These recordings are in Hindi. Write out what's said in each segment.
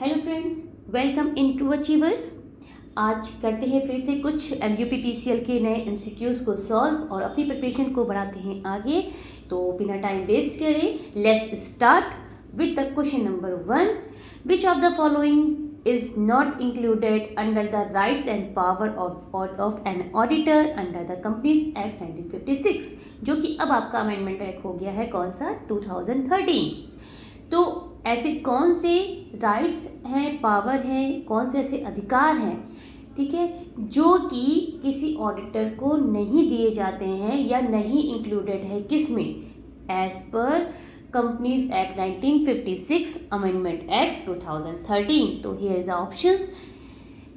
Hello friends, welcome into Achievers. आज करते हैं फिर से कुछ यूपीपीसीएल के नए एमसीक्यूज को सॉल्व और अपनी प्रिपरेशन को बढ़ाते हैं आगे। तो बिना टाइम वेस्ट करे let's start with the question number 1। Which of the following is not included under the rights and power of an auditor under the companies act 1956, जो कि अब आपका अमेंडमेंट एक्ट हो गया है कौन सा 2013। तो ऐसे कौन से राइट्स हैं, पावर हैं, कौन से ऐसे अधिकार हैं, ठीक है, जो कि किसी ऑडिटर को नहीं दिए जाते हैं या नहीं इंक्लूडेड है किस में, as per companies act 1956 amendment act 2013। तो here is the options: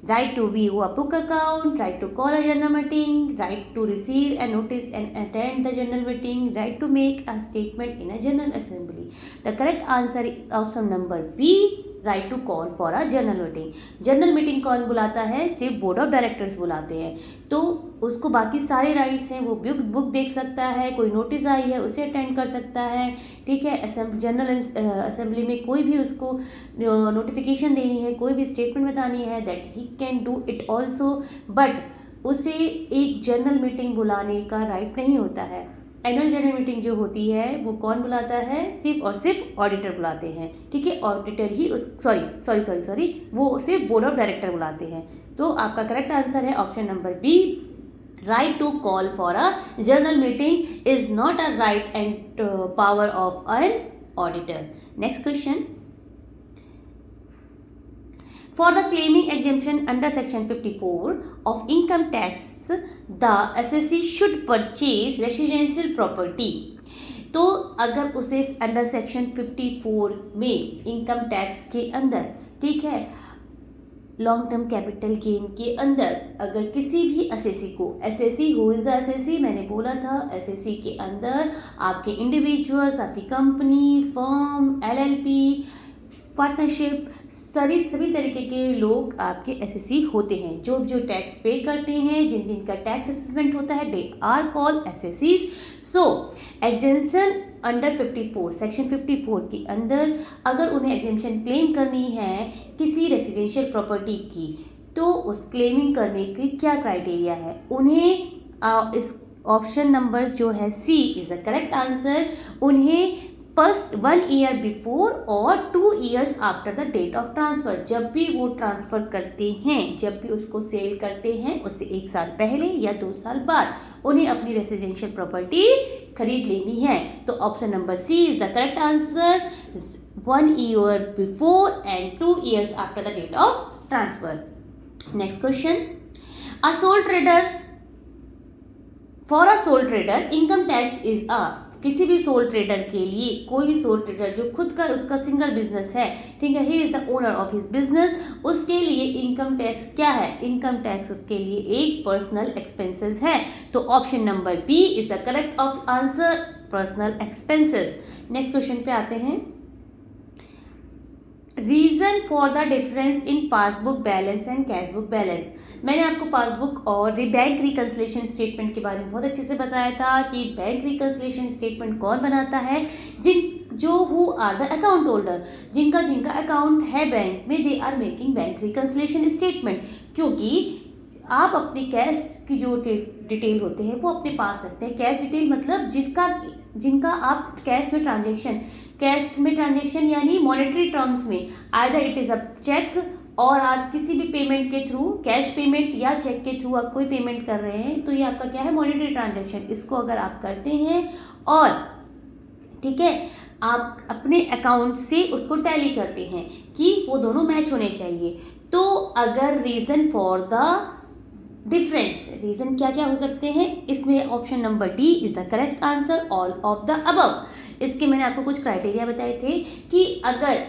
right to view a book account, right to call a general meeting, right to receive a notice and attend the general meeting, right to make a statement in a general assembly. The correct answer is option number B, right to call for a general meeting. General meeting कौन बुलाता है? सिर्फ बोर्ड ऑफ डायरेक्टर्स बुलाते हैं। तो उसको बाकी सारे राइट्स हैं, वो बुक देख सकता है, कोई नोटिस आई है उसे अटेंड कर सकता है, ठीक है। जनरल असेंबली में कोई भी उसको नोटिफिकेशन देनी है, कोई भी स्टेटमेंट बतानी है, that he can do it also, but उसे एक जनरल मीटिंग बुलाने का राइट नहीं होता है। एनुअल जनरल मीटिंग जो होती है वो कौन बुलाता है? सिर्फ और सिर्फ ऑडिटर बुलाते हैं, ठीक है। ऑडिटर ही उस सॉरी वो सिर्फ बोर्ड ऑफ डायरेक्टर बुलाते हैं। तो आपका करेक्ट आंसर है option number B, right to call for a general meeting is not a right and power of an auditor. Next question: for the claiming exemption under section 54 of income tax, the assessee should purchase residential property. तो अगर उसे अंडर सेक्शन 54 में इनकम टैक्स के अंदर, ठीक है, लॉन्ग टर्म कैपिटल गेन के अंदर अगर किसी भी असेसी को, assessee who is the assessee, मैंने बोला था असेसी के अंदर आपके इंडिविजुअल्स, आपकी कंपनी, फर्म, एलएलपी, पार्टनरशिप, सभी तरीके के लोग आपके एसएससी होते हैं। जो टैक्स पे करते हैं, जिनका टैक्स असेसमेंट होता है, दे आर कॉल्ड एसएससीज। सो एग्जेम्पशन अंडर 54 सेक्शन 54 के अंदर अगर उन्हें एग्जेम्पशन क्लेम करनी है किसी रेसिडेंशियल प्रॉपर्टी की, तो उस क्लेमिंग करने की क्या क्राइटेरिया है? उन्हें इस ऑप्शन नंबर जो है C is the correct answer, उन्हें फर्स्ट 1 ईयर बिफोर और 2 years after the date of transfer, जब भी वो ट्रांसफ़र करते हैं, जब भी उसको सेल करते हैं, उससे 1 साल पहले या 2 साल बाद उन्हें अपनी रेसिडेंशियल प्रॉपर्टी खरीद लेनी है। तो option number C is the correct answer, 1 year before and 2 years after the date of transfer. Next question: a sole trader, for a sole trader income tax is a, किसी भी सोल ट्रेडर के लिए, कोई भी सोल ट्रेडर जो खुद का उसका सिंगल बिजनेस है, ठीक है, he is the owner of his business, उसके लिए इनकम टैक्स क्या है? इनकम टैक्स उसके लिए एक पर्सनल एक्सपेंसेस है। तो option number B is the correct answer, personal expenses. Next question पे आते हैं। Reason for the difference in passbook balance and cash book balance. मैंने आपको पासबुक और बैंक रिकन्सिलेशन स्टेटमेंट के बारे में बहुत अच्छे से बताया था कि बैंक रिकन्सिलेशन स्टेटमेंट कौन बनाता है? जो who are the account holder, जिनका अकाउंट है बैंक में, they are making bank reconciliation statement, क्योंकि आप अपने कैश की जो डिटेल होते हैं वो अपने पास रखते हैं। कैश डिटेल मतलब जिनका आप कैश में ट्रांजेक्शन यानी मॉनेटरी टर्म्स में, either it is a cheque और आप किसी भी पेमेंट के थ्रू, कैश पेमेंट या चेक के थ्रू आप कोई पेमेंट कर रहे हैं, तो ये आपका क्या है? Monetary transaction. इसको अगर आप करते हैं और, ठीक है, आप अपने अकाउंट से उसको टैली करते हैं कि वो दोनों मैच होने चाहिए, तो अगर reason for the difference, reason क्या क्या हो सकते हैं इसमें, option number D is the correct answer, all of the above. इसके मैंने आपको कुछ क्राइटेरिया बताए थे कि अगर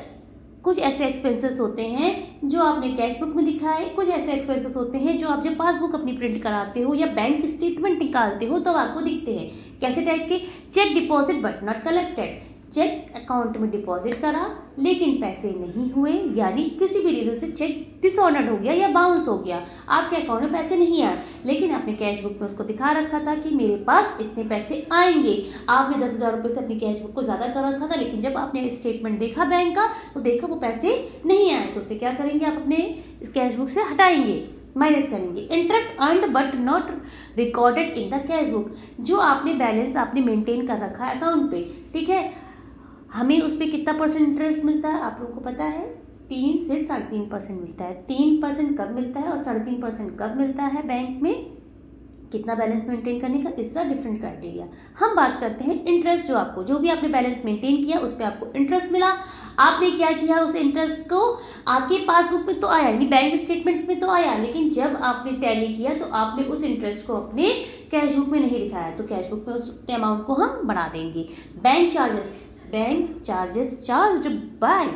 कुछ ऐसे एक्सपेंसेस होते हैं जो आपने कैश बुक में दिखाए, कुछ ऐसे एक्सपेंसेस होते हैं जो आप जब पासबुक अपनी प्रिंट कराते हो या बैंक स्टेटमेंट निकालते हो तो आपको दिखते हैं। कैसे टाइप के? Cheque deposit but not collected, cheque account में डिपॉजिट करा लेकिन पैसे नहीं हुए, यानी किसी भी रीज़न से चेक डिसऑनर्ड हो गया या बाउंस हो गया, आपके अकाउंट में पैसे नहीं आए, लेकिन आपने कैश बुक में उसको दिखा रखा था कि मेरे पास इतने पैसे आएंगे। आपने 10,000 रुपये से अपनी कैश बुक को ज़्यादा कर रखा था, लेकिन जब आपने स्टेटमेंट देखा बैंक का तो देखा वो पैसे नहीं आए, तो उसे क्या करेंगे, आप अपने इस कैश बुक से हटाएंगे, माइनस करेंगे। Interest earned but not recorded in the cash book, जो आपने बैलेंस आपने मेंटेन कर रखा है अकाउंट पे, ठीक है, हमें उस पर कितना परसेंट इंटरेस्ट मिलता है आप लोगों को पता है, 3 से 3.5% मिलता है। 3% कब मिलता है और 3.5% कब मिलता है बैंक में, कितना बैलेंस मेंटेन करने का, इसका डिफरेंट क्राइटेरिया। हम बात करते हैं इंटरेस्ट, जो आपको जो भी आपने बैलेंस मेंटेन किया उस पर आपको इंटरेस्ट मिला, आपने क्या किया, उस इंटरेस्ट को आपके पासबुक में तो आया, यानी बैंक स्टेटमेंट में तो आया, लेकिन जब आपने टैली किया तो आपने उस इंटरेस्ट को अपने कैश बुक में नहीं दिखाया, तो कैश बुक में उस अमाउंट को हम बढ़ा देंगे। Bank charges charged by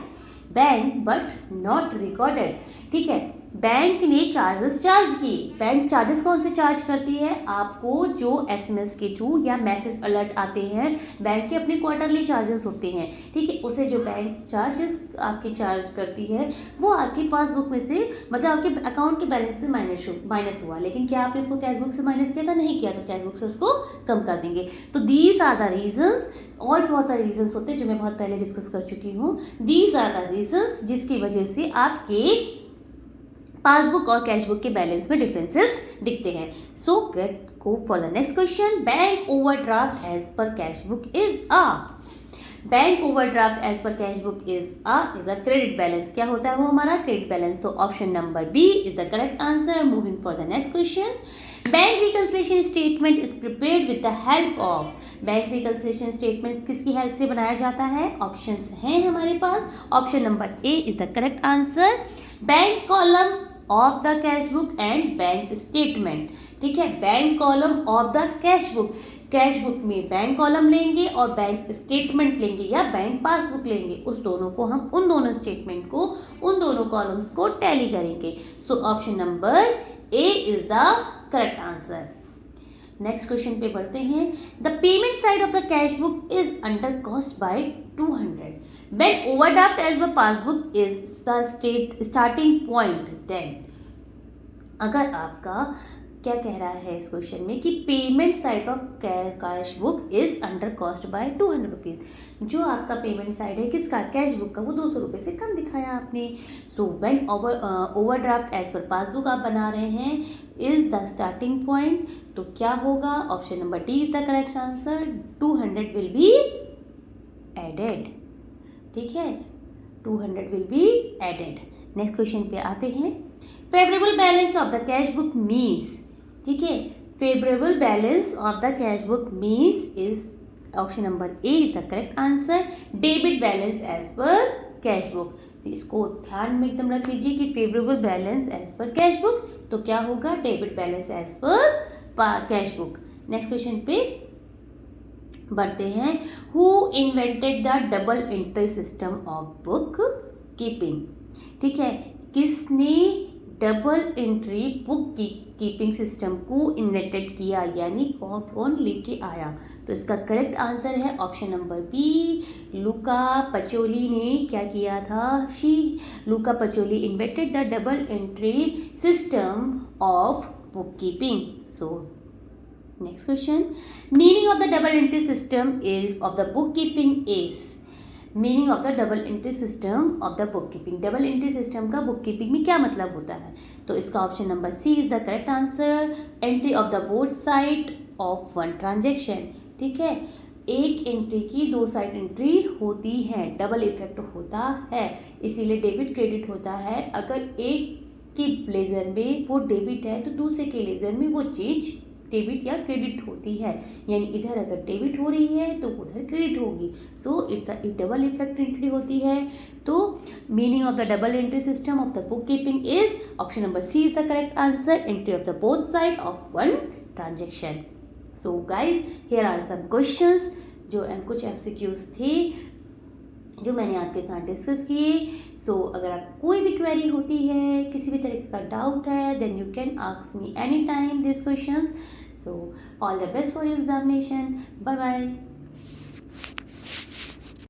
bank but not recorded, ठीक है, बैंक ने चार्जेस चार्ज किए। बैंक चार्जेस कौन से चार्ज करती है, आपको जो एसएमएस के थ्रू या मैसेज अलर्ट आते हैं, बैंक के अपने क्वार्टरली चार्जेस होते हैं, ठीक है, उसे जो बैंक चार्जेस आपके चार्ज करती है वो आपकी पासबुक में से, मतलब आपके अकाउंट के बैलेंस से माइनस हुआ, लेकिन क्या आपने इसको कैश बुक से माइनस किया था, नहीं किया, तो कैश बुक से उसको कम कर देंगे। तो दीज आर द रीजंस, और भी बहुत सारे रीजंस होते हैं जो मैं बहुत पहले डिस्कस कर चुकी हूँ। दीज आर द रीजंस जिसकी वजह से आपके पासबुक और कैश बुक के बैलेंस में डिफरेंसेस दिखते हैं। So get go for the next question. Bank overdraft as per cash book is a, bank overdraft as per cash book is a credit balance. क्या होता है वो हमारा क्रेडिट बैलेंस। तो option number B is the correct answer. Moving for the next question. Bank reconciliation statement is prepared with the help of. Bank reconciliation statement किसकी हेल्प से बनाया जाता है, ऑप्शंस हैं हमारे पास। Option number A is the correct answer. Bank column of the cash book and bank statement, ठीक है, bank column of the cash book, cash book में बैंक कॉलम लेंगे और बैंक स्टेटमेंट लेंगे या बैंक पासबुक लेंगे, उस दोनों को हम उन दोनों स्टेटमेंट को उन दोनों कॉलम्स को टैली करेंगे। So option number A is the correct answer. Next question पे बढ़ते हैं। The payment side of the cash book is under cost by 200 when overdraft as per passbook is the starting point, then अगर आपका क्या कह रहा है इस क्वेश्चन में कि payment side of cash book is under cost by 200 rupees, जो आपका पेमेंट साइड है किसका, कैश बुक का, वो 200 रुपये से कम दिखाया आपने। So when overdraft as per passbook आप बना रहे हैं इज द स्टार्टिंग पॉइंट, तो क्या होगा, option number D is the correct answer. 200 will be added, ठीक है, 200 will be added. Next question पे आते हैं। Favourable balance of the cash book means, ठीक है, favourable balance of the cash book means is option number A is the correct answer. Debit balance as per cash book, इसको ध्यान में एकदम रख लीजिए कि favourable balance as per cash book, तो क्या होगा, debit balance as per cash book. Next question पे बढ़ते हैं। Who invented the double entry system of book keeping, ठीक है, किसने double entry book keeping system को इन्वेंटेड किया, यानी कौन लेके आया, तो इसका करेक्ट आंसर है option number B, Luca Pacioli ने क्या किया था, Luca Pacioli invented the double entry system of book keeping. So next question. Meaning of the double entry system is of the bookkeeping is, meaning of the double entry system of the bookkeeping, double entry system का bookkeeping में क्या मतलब होता है, तो इसका option number C is the correct answer. Entry of the both side of one transaction, ठीक है, एक एंट्री की दो साइड एंट्री होती है, डबल इफेक्ट होता है, इसीलिए डेबिट क्रेडिट होता है। अगर एक के लेजर में वो डेबिट है तो दूसरे के लेजर में वो चीज़ डेबिट या क्रेडिट होती है, यानी इधर अगर डेबिट हो रही है तो उधर क्रेडिट होगी। So it's a double effect entry होती है। तो meaning of the double entry system of the book keeping is option number C is the correct answer. Entry of the both side of one transaction. So guys here are some questions, जो कुछ एमसीक्यूज थे जो मैंने आपके साथ डिस्कस किए। सो अगर आप कोई भी क्वेरी होती है, किसी भी तरीके का डाउट है, then you can ask me any time this questions. So all the best for your examination. Bye bye.